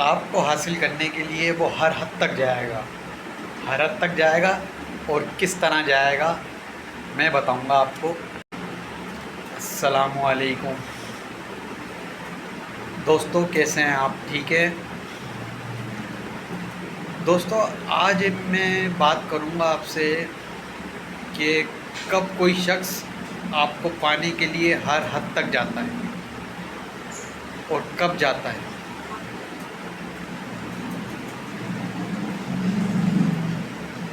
آپ کو حاصل کرنے کے لیے وہ ہر حد تک جائے گا، ہر حد تک جائے گا، اور کس طرح جائے گا میں بتاؤں گا آپ کو۔ السلام علیکم دوستو، کیسے ہیں آپ؟ ٹھیک ہے دوستو، آج میں بات کروں گا آپ سے کہ کب کوئی شخص آپ کو پانے کے لیے ہر حد تک جاتا ہے اور کب جاتا ہے۔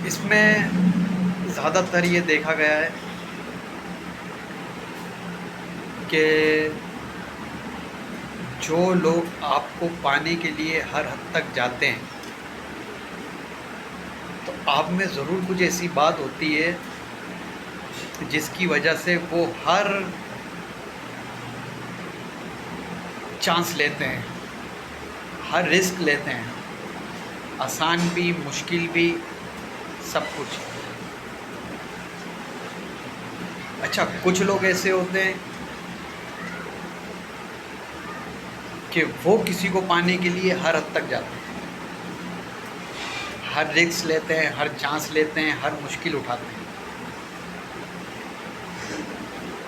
اس میں زیادہ تر یہ دیکھا گیا ہے کہ جو لوگ آپ کو پانے کے لیے ہر حد تک جاتے ہیں تو آپ میں ضرور کچھ ایسی بات ہوتی ہے جس کی وجہ سے وہ ہر چانس لیتے ہیں، ہر رسک لیتے ہیں، آسان بھی مشکل بھی، سب کچھ۔ اچھا، کچھ لوگ ایسے ہوتے ہیں کہ وہ کسی کو پانے کے لیے ہر حد تک جاتے ہیں، ہر رسک لیتے ہیں، ہر چانس لیتے ہیں، ہر مشکل اٹھاتے ہیں۔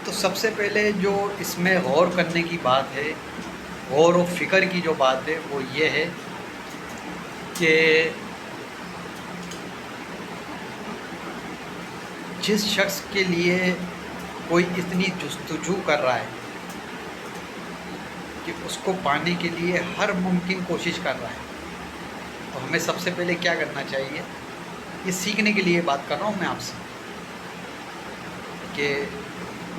تو سب سے پہلے جو اس میں غور کرنے کی بات ہے، غور و فکر کی جو بات ہے، وہ یہ ہے کہ جس شخص کے لیے کوئی اتنی جستجو کر رہا ہے کہ اس کو پانے کے لیے ہر ممکن کوشش کر رہا ہے، تو ہمیں سب سے پہلے کیا کرنا چاہیے؟ یہ سیکھنے کے لیے بات کر رہا ہوں میں آپ سے، کہ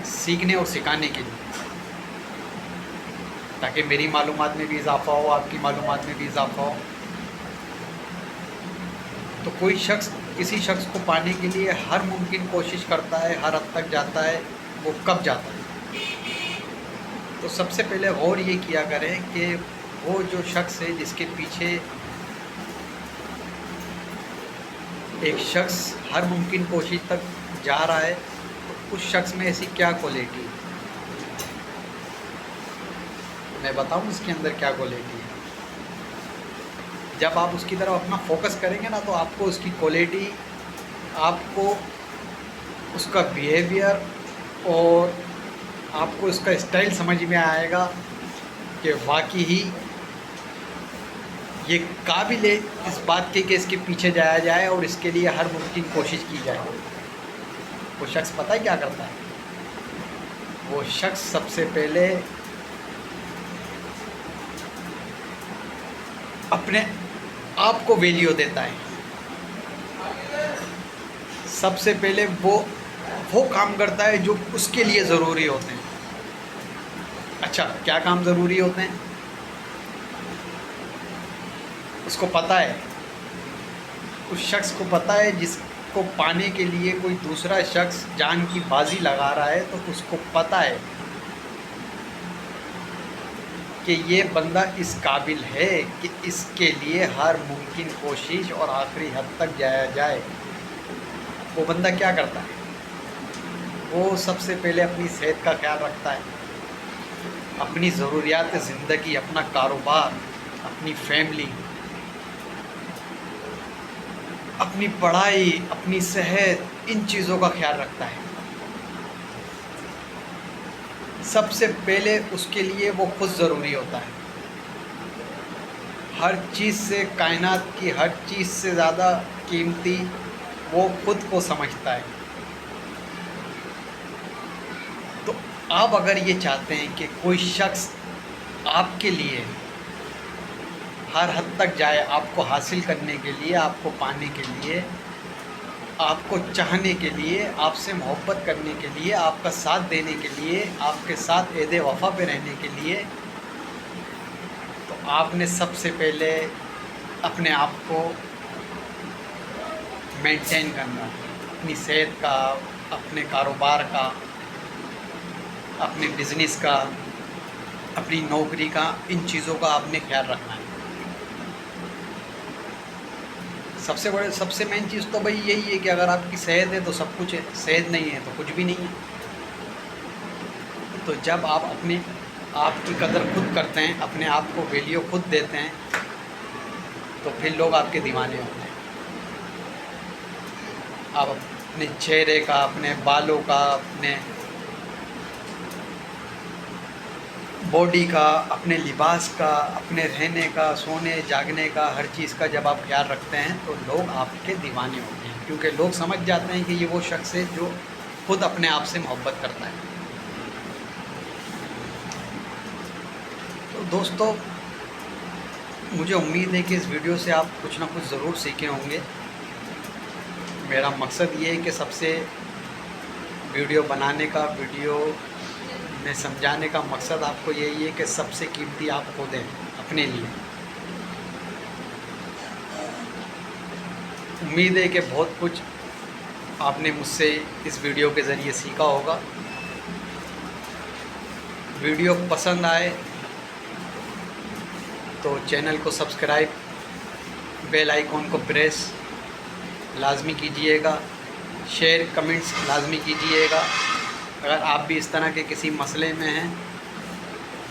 سیکھنے اور سکھانے کے لیے، تاکہ میری معلومات میں بھی اضافہ ہو، آپ کی معلومات میں بھی اضافہ ہو۔ تو کوئی شخص کسی شخص کو پانے کے لیے ہر ممکن کوشش کرتا ہے، ہر حد تک جاتا ہے، وہ کب جاتا ہے؟ تو سب سے پہلے غور یہ کیا کریں کہ وہ جو شخص ہے جس کے پیچھے ایک شخص ہر ممکن کوشش تک جا رہا ہے، تو اس شخص میں ایسی کیا کوالٹی ہے؟ میں بتاؤں اس کے اندر کیا کوالٹی ہے۔ جب آپ اس کی طرف اپنا فوکس کریں گے نا، تو آپ کو اس کی کوالٹی، آپ کو اس کا بیہیویئر اور آپ کو اس کا اسٹائل سمجھ میں آئے گا کہ واقعی ہی یہ قابل ہے اس بات کے کہ اس کے پیچھے جایا جائے اور اس کے لیے ہر ممکن کوشش کی جائے۔ وہ شخص پتہ ہے کیا کرتا ہے؟ وہ شخص سب سے پہلے اپنے آپ کو ویلیو دیتا ہے، سب سے پہلے وہ کام کرتا ہے جو اس کے لیے ضروری ہوتے ہیں۔ اچھا، کیا کام ضروری ہوتے ہیں؟ اس کو پتہ ہے، اس شخص کو پتہ ہے جس کو پانے کے لیے کوئی دوسرا شخص جان کی بازی لگا رہا ہے، تو اس کو پتہ ہے کہ یہ بندہ اس قابل ہے کہ اس کے لیے ہر ممکن کوشش اور آخری حد تک جایا جائے۔ وہ بندہ کیا کرتا ہے؟ وہ سب سے پہلے اپنی صحت کا خیال رکھتا ہے، اپنی ضروریات زندگی، اپنا کاروبار، اپنی فیملی، اپنی پڑھائی، اپنی صحت، ان چیزوں کا خیال رکھتا ہے۔ سب سے پہلے اس کے لیے وہ خود ضروری ہوتا ہے، ہر چیز سے، کائنات کی ہر چیز سے زیادہ قیمتی وہ خود کو سمجھتا ہے۔ تو آپ اگر یہ چاہتے ہیں کہ کوئی شخص آپ کے لیے ہر حد تک جائے، آپ کو حاصل کرنے کے لیے، آپ کو پانے کے لیے، آپ کو چاہنے کے لیے، آپ سے محبت کرنے کے لیے، آپ کا ساتھ دینے کے لیے، آپ کے ساتھ عہد وفا پہ رہنے کے لیے، تو آپ نے سب سے پہلے اپنے آپ کو مینٹین کرنا، اپنی صحت کا، اپنے کاروبار کا، اپنے بزنس کا، اپنی نوکری کا، ان چیزوں کا آپ نے خیال رکھنا ہے۔ سب سے مین چیز تو بھائی یہی ہے کہ اگر آپ کی صحت ہے تو سب کچھ ہے، صحت نہیں ہے تو کچھ بھی نہیں ہے۔ تو جب آپ اپنے آپ کی قدر خود کرتے ہیں، اپنے آپ کو ویلیو خود دیتے ہیں، تو پھر لوگ آپ کے دیوانے ہوتے ہیں. آپ اپنے چہرے کا، اپنے بالوں کا، اپنے باڈی کا، اپنے لباس کا، اپنے رہنے کا، سونے جاگنے کا، ہر چیز کا جب آپ خیال رکھتے ہیں تو لوگ آپ کے دیوانے ہوتے ہیں، کیونکہ لوگ سمجھ جاتے ہیں کہ یہ وہ شخص ہے جو خود اپنے آپ سے محبت کرتا ہے. تو دوستو، مجھے امید ہے کہ اس ویڈیو سے آپ کچھ نہ کچھ ضرور سیکھے ہوں گے. میرا مقصد یہ ہے کہ سب سے ویڈیو بنانے کا، ویڈیو میں سمجھانے کا مقصد آپ کو یہی ہے کہ سب سے قیمتی آپ کو دیں اپنے لیے. امید ہے کہ بہت کچھ آپ نے مجھ سے اس ویڈیو کے ذریعے سیکھا ہوگا. ویڈیو پسند آئے تو چینل کو سبسکرائب، بیل آئیکن کو پریس لازمی کیجئے گا، شیئر کمنٹس لازمی کیجئے گا. اگر آپ بھی اس طرح کے کسی مسئلے میں ہیں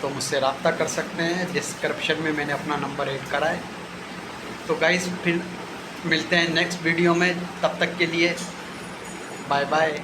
تو مجھ سے رابطہ کر سکتے ہیں. ڈسکرپشن میں میں نے اپنا نمبر ایڈ کرا ہے. تو گائز، پھر ملتے ہیں نیکسٹ ویڈیو میں. تب تک کے لیے بائے بائے.